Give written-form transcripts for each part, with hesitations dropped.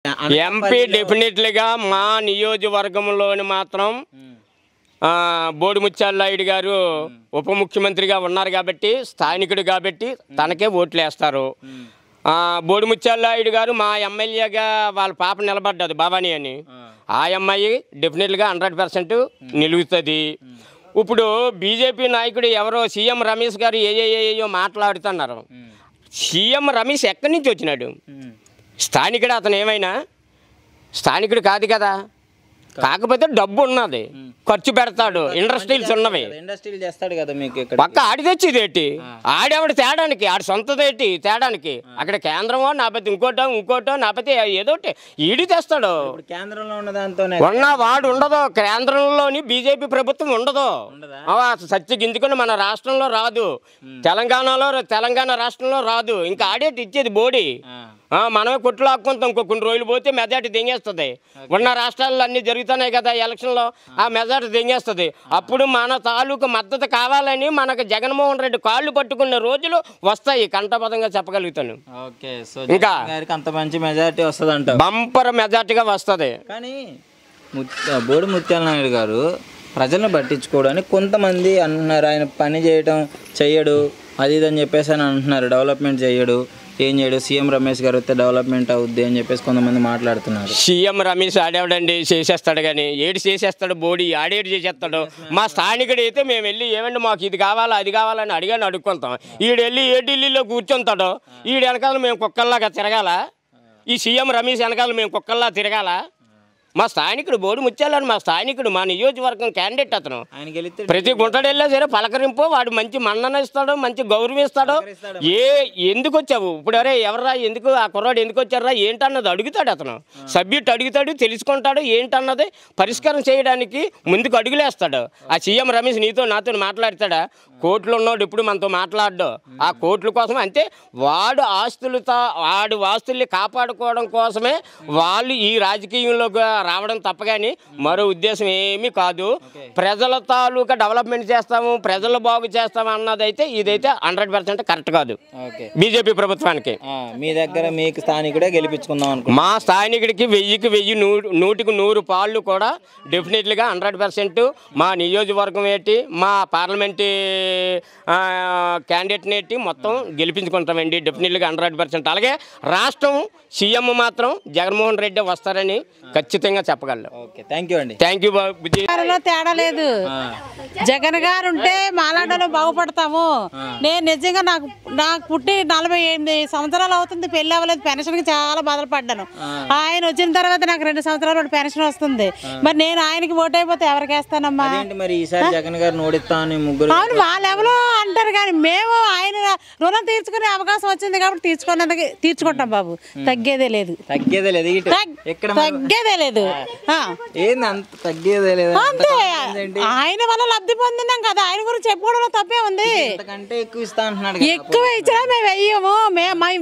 MP డెఫినెట్లీగా మా నియోజకవర్గంలోని మాత్రం బోడిముత్యాల నాయుడు గారు ఉప ముఖ్యమంత్రిగా ఉన్నారు కాబట్టి, స్థానికుడు కాబట్టి తనకే ఓట్లు వేస్తారు. బోడిముత్యాల నాయుడు గారు మా ఎమ్మెల్యేగా వాళ్ళ పాప నిలబడ్డది భవానీ అని, ఆ అమ్మాయి డెఫినెట్లీగా 100% నిలుగుతుంది. ఇప్పుడు బీజేపీ నాయకుడు ఎవరో సీఎం రమేష్ గారు ఏయో మాట్లాడుతున్నారు. సీఎం రమేష్ ఎక్కడి నుంచి వచ్చినాడు? స్థానికుడు అతను ఏమైనా స్థానికుడు కాదు కదా. కాకపోతే డబ్బు ఉన్నది, ఖర్చు పెడతాడు, ఇండస్ట్రీస్ ఉన్నవి, చేస్తాడు కదా. మీకు పక్క ఆడి తెచ్చిదేటి, ఆడేవాడు తేడానికి, ఆడి సొంతదేటి తేడానికి. అక్కడ కేంద్రమో నాపతి ఇంకోటో నాపతి ఏదోటి ఈడి తెస్తాడు. కేంద్రంలో ఉన్న దాంతో వాడు ఉండదు. కేంద్రంలోని బీజేపీ ప్రభుత్వం ఉండదు. సత్య గిందుకుని మన రాష్ట్రంలో రాదు, తెలంగాణ రాష్ట్రంలో రాదు. ఇంకా ఆడేటి ఇచ్చేది బోడి. మనమే కొట్లు ఆక్కుంటాం. కొన్ని రోజులు పోతే మెజార్టీ దింగేస్తుంది. ఉన్న రాష్ట్రాల్లో అన్నీ జరుగుతున్నాయి కదా ఎలక్షన్లో, ఆ మెజార్టీ దింగేస్తుంది. అప్పుడు మన తాలూకు మద్దతు కావాలని మనకు జగన్మోహన్ రెడ్డి కాళ్ళు పట్టుకున్న రోజులు వస్తాయి, కంఠపదంగా చెప్పగలుగుతాను. ఇంకా అంత మంచి మెజార్టీ వస్తుంది అంట, బంపర్ మెజార్టీగా వస్తుంది. కానీ బోడి ముత్యాల నాయుడు గారు ప్రజలను పట్టించుకోవడానికి కొంతమంది అంటున్నారు. ఆయన పని చెయ్యడు అది ఇది అని చెప్పేసి అని అంటున్నారు. డెవలప్మెంట్ చేయడు, ఏం చేయడు. సీఎం రమేష్ గారు వస్తే డెవలప్మెంట్ అవుద్ది అని చెప్పేసి కొంతమంది మాట్లాడుతున్నారు. సీఎం రమేష్ ఆడేవాడండి, చేసేస్తాడు. కానీ ఏడు చేసేస్తాడు, బోడి ఆడేడు చేసేస్తాడు. మా స్థానికుడు అయితే మేము వెళ్ళి ఏమండి మాకు ఇది కావాలా అది కావాలని అడుక్కుంటాం. ఈడు వెళ్ళి ఏ ఢిల్లీలో కూర్చుంటాడో, ఈడు వెనకాల మేము కుక్కల్లాగా తిరగాల? ఈ సీఎం రమేష్ వెనకాల మేము కుక్కల్లా తిరగాల? మా స్థానికుడు బోడి ముత్యాలని, మా స్థానికుడు, మా నియోజకవర్గం క్యాండిడేట్ అతను. ప్రతి గుంటడు వెళ్ళా సరే పలకరింపు, వాడు మంచి మన్నన ఇస్తాడు, మంచి గౌరవిస్తాడు. ఎందుకు వచ్చావు ఇప్పుడు, అరే ఎవర్రా, ఎందుకు ఆ కుర్రాడు ఎందుకు వచ్చారా ఏంటన్నది అడుగుతాడు అతను. సబ్జెక్ట్ అడుగుతాడు, తెలుసుకుంటాడు, ఏంటన్నది పరిష్కారం చేయడానికి ముందుకు అడుగులేస్తాడు. ఆ సీఎం రమేష్ నాతో మాట్లాడతాడా? కోట్లు ఉన్నోడు ఇప్పుడు మనతో మాట్లాడ్డు. ఆ కోట్ల కోసం అంతే, వాడు ఆస్తుల్ని కాపాడుకోవడం కోసమే వాళ్ళు ఈ రాజకీయంలోకి రావడం తప్ప కానీ మరో ఉద్దేశం ఏమీ కాదు. ప్రజల తాలూకా డెవలప్మెంట్ చేస్తాము, ప్రజలు బాగు చేస్తాము అన్నదైతే ఇదైతే 100% కరెక్ట్ కాదు బీజేపీ ప్రభుత్వానికి. మీ దగ్గర మీకు స్థానికుడే గెలిపించుకుందాం అనుకో. మా స్థానికుడికి 1000 100కి 100 పాళ్ళు కూడా డెఫినెట్లీగా 100% మా నియోజకవర్గం ఏంటి, మా పార్లమెంటు క్యాండిడేట్ని ఏంటి మొత్తం గెలిపించుకుంటామండి డెఫినెట్లీగా 100%. అలాగే రాష్ట్రం సీఎం మాత్రం జగన్మోహన్ రెడ్డి వస్తారని ఖచ్చితంగా చెప్పగలను. థ్యాంక్ యూ అండి. Thank you. తేడా లేదు. జగన్ గారు ఉంటే మాలాడలో బాగుపడతాము. నేను నిజంగా నాకు పుట్టి 48 సంవత్సరాలు అవుతుంది, పెళ్లి అవ్వలేదు, పెన్షన్కి చాలా బాధలు పడ్డాను. ఆయన వచ్చిన తర్వాత నాకు 2 సంవత్సరాలు పెన్షన్ వస్తుంది. మరి నేను ఆయనకి ఓటు అయిపోతే ఎవరికి వేస్తానమ్మా? అవును, వాళ్ళెవరో అంటారు కానీ మేము ఆయన రుణం తీర్చుకునే అవకాశం వచ్చింది కాబట్టి తీర్చుకుంటాం బాబు. తగ్గేదే లేదు. అంతే, ఆయన వల్ల లబ్ధి పొందినాం కదా, ఆయన గురించి చెప్పుకోవడంలో తప్పే ఉంది. ఎక్కువ ఇచ్చినా మేము వెయ్యము.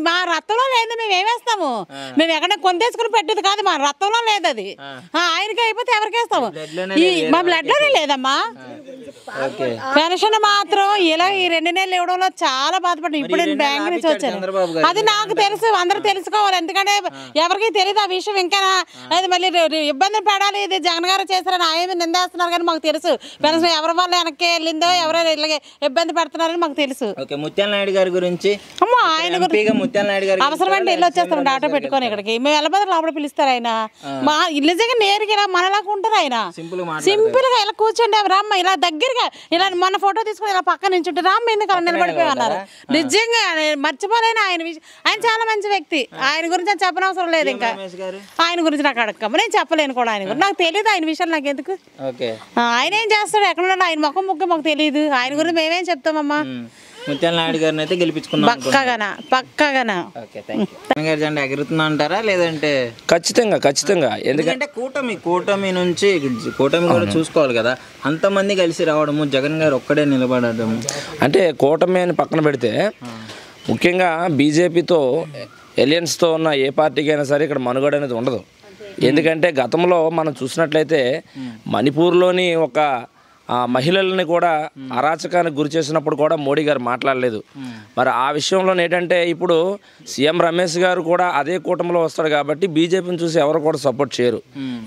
మా రక్తంలో లేదు, మేము ఏమేస్తాము? మేము ఎక్కడ కొందేసుకుని పెట్టేది కాదు, మా రక్తంలో లేదు అది. ఆయనకి అయిపోతే ఎవరికి వేస్తాము? మా బ్లడ్ లోనే లేదమ్మా. పెన్షన్ మాత్రం ఇలా ఈ 2 నెలలు ఇవ్వడంలో చాలా బాధపడ్డాను. ఇప్పుడు నేను బ్యాంక్ నుంచి వచ్చాను. అది నాకు తెలుసు, అందరూ తెలుసుకోవాలి. ఎందుకంటే ఎవరికి తెలియదు ఆ విషయం. ఇంకా అది మళ్ళీ ఇబ్బంది పడాలి, ఇది జగన్ గారు చేశారని ఆయన నిందేస్తున్నారు కానీ మాకు తెలుసు పెన్షన్ ఎవరి వల్ల వెనక్కి వెళ్ళిందో, ఎవరో ఇలాగే ఇబ్బంది పడుతున్నారని మాకు తెలుసు. ముత్యాల నాయుడు గారి గురించి ఆయన అవసరమంటే వెళ్ళి వచ్చేస్తాం ఆటో పెట్టుకొని ఇక్కడికి. మేము వెళ్ళబోతే లోపల పిలుస్తారు ఆయన. మా నిజంగా నేరుగా ఇలా మనలాగా ఉంటారు ఆయన. సింపుల్ గా ఇలా కూర్చోండి రామ్మ, ఇలా దగ్గరగా ఇలా మొన్న ఫోటో తీసుకుని ఇలా పక్కన నించుంటే రామ్మ ఎందుకు అలా నిలబడిపోయి అన్నారు. నిజంగా మర్చిపోలేను ఆయన విషయం. ఆయన చాలా మంచి వ్యక్తి. ఆయన గురించి అని చెప్పనవసరం లేదు. ఇంకా ఆయన గురించి నాకు అడగమ్మ, నేను చెప్పలేను కూడా. ఆయన గురించి నాకు తెలియదు, ఆయన విషయాలు నాకు ఎందుకు. ఆయన ఏం చేస్తాడు, ఎక్కడ ఆయన ముఖం మాకు తెలియదు. ఆయన గురించి మేమేం చెప్తామమ్మా. ముత్యాల నాయుడు గారిని అయితే గెలిపించుకుందాం పక్కగానా. జెండా ఎగురుతుందా అంటారా లేదంటే? ఖచ్చితంగా. ఎందుకంటే కూటమి నుంచి కూటమి కూడా చూసుకోవాలి కదా, అంతమంది కలిసి రావడము, జగన్ గారు ఒక్కడే నిలబడడం అంటే కూటమి అని పక్కన పెడితే, ముఖ్యంగా బీజేపీతో ఎలియన్స్తో ఉన్న ఏ పార్టీకి అయినా సరే ఇక్కడ మనుగడ అనేది ఉండదు. ఎందుకంటే గతంలో మనం చూసినట్లయితే మణిపూర్లోని ఒక మహిళల్ని కూడా అరాచకానికి గురి చేసినప్పుడు కూడా మోడీ గారు మాట్లాడలేదు. మరి ఆ విషయంలో ఏంటంటే ఇప్పుడు సీఎం రమేష్ గారు కూడా అదే కూటమిలో వస్తాడు కాబట్టి బీజేపీని చూసి ఎవరు కూడా సపోర్ట్ చేయరు.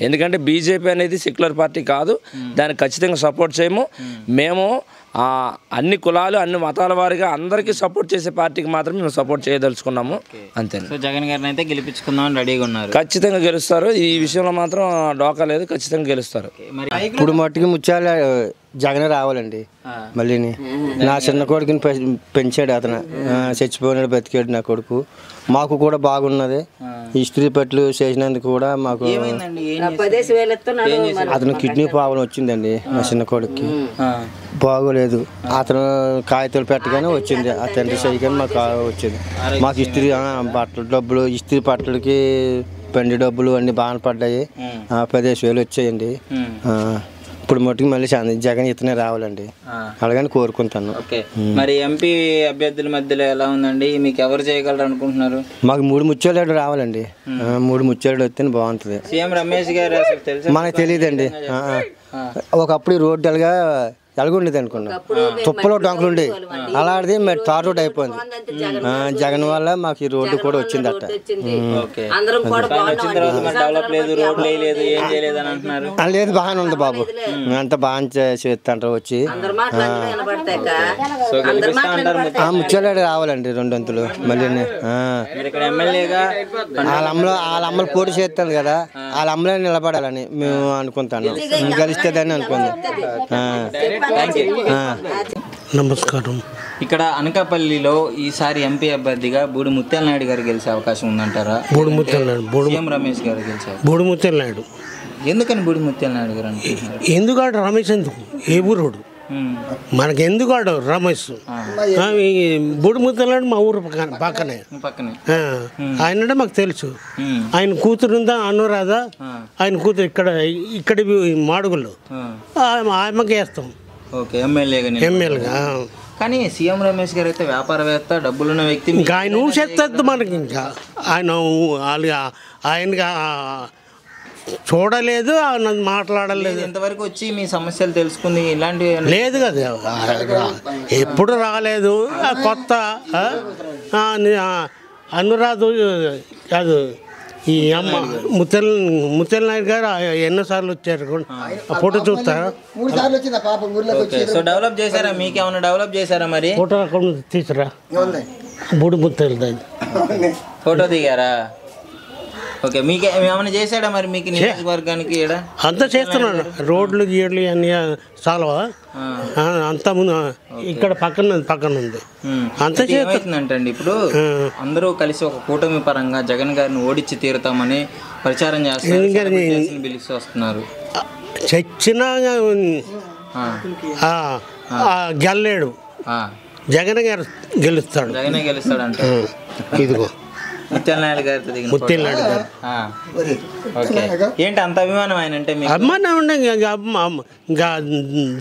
ఎందుకంటే బీజేపీ అనేది సెక్యులర్ పార్టీ కాదు, దానికి ఖచ్చితంగా సపోర్ట్ చేయము. మేము అన్ని కులాలు అన్ని మతాల వారిగా అందరికీ సపోర్ట్ చేసే పార్టీకి మాత్రమే మేము సపోర్ట్ చేయదలుచుకున్నాము. అంతే. సో జగన్ గారిని అయితే గెలిపించుకుందామని రెడీగా ఉన్నారు. ఖచ్చితంగా గెలుస్తారు. ఈ విషయంలో మాత్రం డోకా లేదు, ఖచ్చితంగా గెలుస్తారు. ఇప్పుడు మట్టుకు ముత్యాల జగన్ రావాలండి. మళ్ళీ నా చిన్న కొడుకుని పెంచాడు అతను, చచ్చిపోయినాడు, బతికాడు నా కొడుకు. మాకు కూడా బాగున్నది. ఇస్త్రీ పట్లు చేసినందుకు కూడా మాకు అతను కిడ్నీ ప్రాబ్లం వచ్చిందండి మా చిన్న కొడుకుకి, బాగోలేదు. అతను కాగితాలు పెట్టగానే వచ్చింది, ఆ తండ్రి చేయగానే మాకు వచ్చింది. మాకు ఇస్త్రీ బట్టలు డబ్బులు, ఇస్త్రీ పట్లకి పెండి డబ్బులు అన్ని బాగా పడ్డాయి. 15,000 వచ్చాయండి. ఇప్పుడు మట్టుకు మళ్ళీ జగన్ ఇతనే రావాలండి, అలాగని కోరుకుంటాను. మరి ఎంపీ అభ్యర్థుల మధ్యలో ఎలా ఉందండి? మీకు ఎవరు చేయగలరు అనుకుంటున్నారు? మాకు 3 ముత్యాలు రావాలండి. 3 ముత్యాలు వస్తేనే బాగుంటుంది. సీఎం రమేష్ గారు అసలు తెలుసా? మనకు తెలియదండి. ఒకప్పుడు రోడ్డు ఎలాగుండేది అనుకున్నాం, తుప్పలో డొంకలు ఉండేవి, అలాంటిది మరి తార్ రోడ్ అయిపోయింది. జగన్ వల్ల మాకు ఈ రోడ్డు కూడా వచ్చింది అట్ట. లేదు, బాగానే ఉంది బాబు, అంత బాగా చేస్తుంటారు వచ్చి. ముత్యాలు రావాలండి 2 అంతులు. మళ్ళీ వాళ్ళ అమ్మలు పోటీ చేస్తాను కదా, వాళ్ళ అమ్మలే నిలబడాలని మేము అనుకుంటాను, గెలిస్తేదని అనుకుంది. నమస్కారం. ఇక్కడ అనకాపల్లిలో ఈసారి ఎంపీ అభ్యర్థిగా బూడి ముత్యాల నాయుడు గారు గెలిచే అవకాశం ఉందంటారా? బూడి ముత్యాల నాయుడు, సీఎం రమేష్ గారు గెలిచారు. బూడి ముత్యాల నాయుడు. ఎందుకని బూడి ముత్యాల నాయుడు గారు అనుకుంటున్నారు? ఎందుకాడు రమేష్ ఎందుకు? ఏ ఊరోడు మనకి ఎందుకాడు రమేష్? బూడి ముత్యాల నాయుడు మా ఊరు పక్కనే. ఆయన మాకు తెలుసు. ఆయన కూతురు ఉందా అనురాధ, ఆయన కూతురు ఇక్కడ మాడుగుల్లో, ఆమెకి వేస్తాం ఎమ్మెల్యేగా. కానీ సీఎం రమేష్ గారు అయితే వ్యాపారవేత్త, డబ్బులున్న వ్యక్తి. ఇంకా ఆయన ఊసేస్తుంది మనకి. ఇంకా ఆయన చూడలేదు, మాట్లాడలేదు. ఇంతవరకు వచ్చి మీ సమస్యలు తెలుసుకుంది ఇలాంటివి లేదు కదా, ఎప్పుడు రాలేదు. కొత్త అనురాధ కాదు, ఈ అమ్మ ముత్యాల నాయుడు గారు ఎన్నోసార్లు వచ్చారు, ఫోటో చూస్తారా? సో డెవలప్ చేశారా? మీకేమన్నా డెవలప్ చేశారా? మరి ఫోటో తీసుకురా, బూడి ముత్యాలు ఫోటో దిగారా? ఓకే, మీకు ఏమైనా చేశాడా మరి మీకు నియోజకవర్గానికి? అంతా చేస్తున్నాడు, రోడ్లు గీడ్లు అన్నీ చాలా అంతా ముందు ఇక్కడ పక్కన ఉంది. అంతా చేస్తుందంటండి. ఇప్పుడు అందరూ కలిసి ఒక కూటమి పరంగా జగన్ గారిని ఓడించి తీరుతామని ప్రచారం చేస్తారు, పిలిచి వస్తున్నారు. చచ్చినా గెల్లేడు, జగన్ గారు గెలుస్తాడు. జగనే గెలుస్తాడు అంటే ఇదిగో ముత్యాల నాయుడు గారు. ఓకే, ఏంటి అంత అభిమానం ఆయన అంటే? అభిమానం ఉండే ఇంకా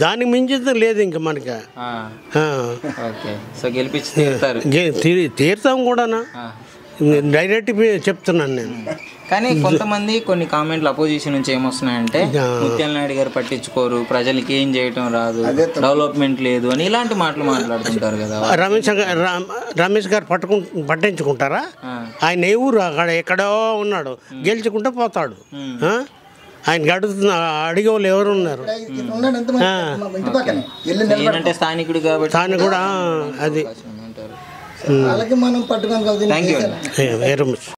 దానికి మించి లేదు ఇంకా మనకి. ఓకే, సో గెలిపించి తీరుతారు. తీరుతాం కూడా, డైరెక్ట్ చెప్తున్నాను నేను. కానీ కొంతమంది కొన్ని కామెంట్లు అపోజిషన్ నుంచి ఏమొస్తున్నాయంటే ముత్యాల నాయుడు గారు పట్టించుకోరు, ప్రజలకి ఏం చేయటం రాదు, డెవలప్మెంట్ లేదు అని ఇలాంటి మాటలు మాట్లాడుతుంటారు కదా. రమేష్ గారు పట్టించుకుంటారా? ఆయన ఏ ఊరు అక్కడ ఎక్కడో ఉన్నాడు, గెలుచుకుంటూ పోతాడు. ఆయన అడిగే వాళ్ళు ఎవరు ఉన్నారు? ఏంటంటే స్థానికుడు కాబట్టి. స్థానికుడు అది. Thank you. Very much.